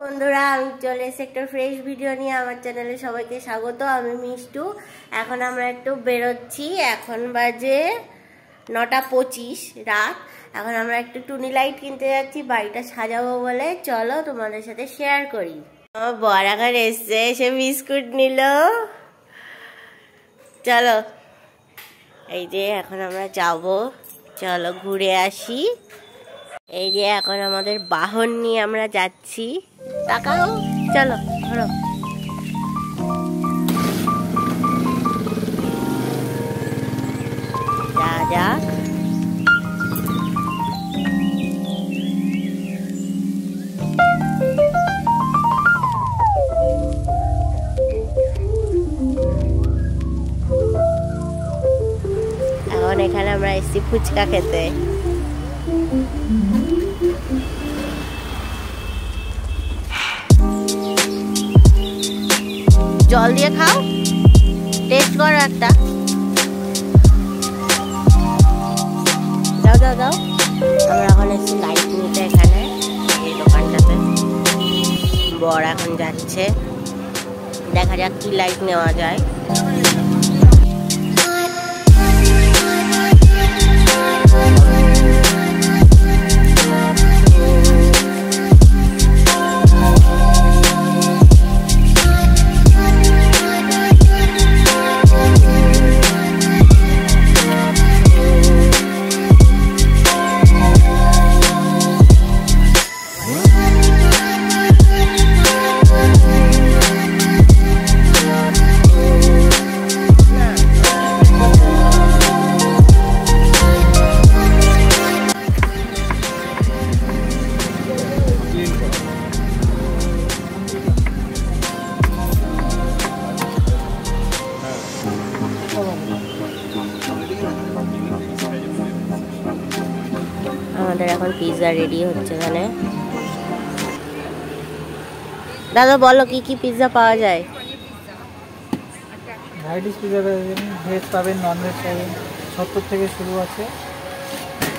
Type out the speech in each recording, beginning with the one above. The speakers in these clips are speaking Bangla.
বন্ধুরা, আমি চলে এসেছি একটা ফ্রেশ ভিডিও নিয়ে। আমার চ্যানেলে সবাইকে স্বাগত। আমি মিষ্টু। এখন আমরা একটু বেরোচ্ছি। এখন বাজে 9:25 রাত। এখন আমরা একটু টুনি লাইট কিনতে যাচ্ছি, বাড়িটা সাজাবো বলে। চলো তোমাদের সাথে শেয়ার করি। আমার বর এখন এসছে, এসে বিস্কুট নিল। চলো, এই যে এখন আমরা যাব, চলো ঘুরে আসি। এই যে এখন আমাদের বাহন নিয়ে আমরা যাচ্ছি। তাকাও, চলো ধরো। যা যাক। এখন এখানে আমরা এসেছি ফুচকা খেতে। জল দিয়ে খাও, টেস্ট করো একটা। দাও দাও দাও। আমরা এখন এসেছি লাইট নিতে এখানে, এই দোকানটাতে। বর এখন যাচ্ছে, দেখা যাক কি লাইট নেওয়া যায়। আমাদের এখন পিৎজা রেডি হচ্ছে এখানে। দাদা বলো কি কি পিৎজা পাওয়া যায়? ভ্যারাইটিস পিৎজা পাবেন, ভেজ পাবেন, নন ভেজ পাবেন। 70 থেকে শুরু আছে,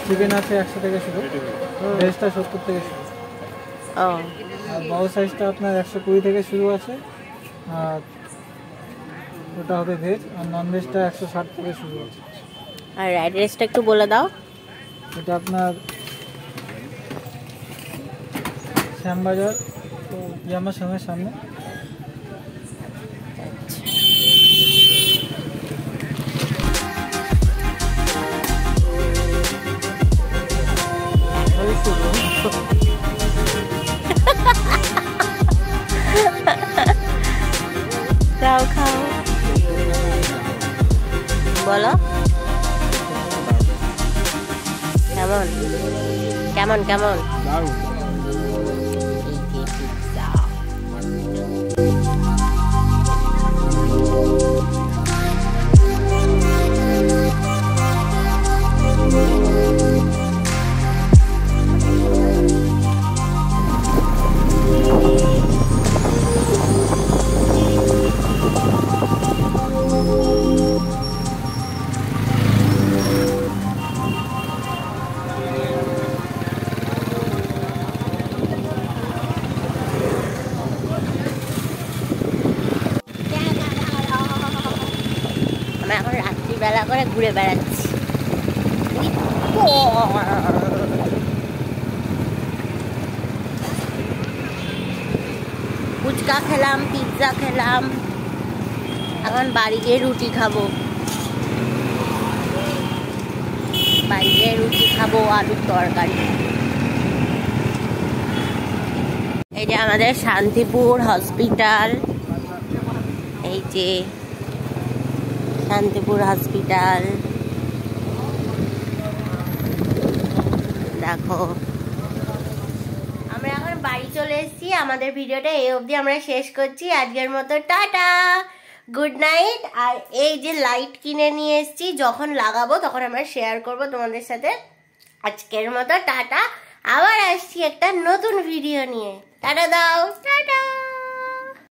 চিকেন আছে 100 থেকে শুরু, ভেজটা 70 থেকে শুরু। আর বড় সাইজটা আপনার 120 থেকে শুরু আছে, আর ওটা হবে ভেজ। আর নন ভেজটা 160 থেকে শুরু আছে। আর অ্যাড্রেসটা একটু বলে দাও। এটা আপনার শ্যামবাজার ইয়ামার সামনে। খাও খাও, বলো কেমন কেমন কেমন? আমরা এখন রাত্রিবেলা করে ঘুরে বেড়াচ্ছি। ফুচকা খেলাম, পিৎজা খেলাম। এখন বাড়ি গিয়ে রুটি খাবো। বাড়ি গিয়ে রুটি খাবো, আলুর তরকারি। এই যে আমাদের শান্তিপুর হসপিটাল। এই যে শান্তিপুর হসপিটাল, দেখো। আমরা এখন বাড়ি চলে এসেছি। আমাদের ভিডিওটা এই অবধি আমরা শেষ করছি। আজকের মতো টাটা, গুড নাইট। আর এই যে লাইট কিনে নিয়ে এসেছি, যখন লাগাবো তখন আমরা শেয়ার করব তোমাদের সাথে। আজকের মতো টাটা, আবার আসছি একটা নতুন ভিডিও নিয়ে। টাটা দাও, টাটা।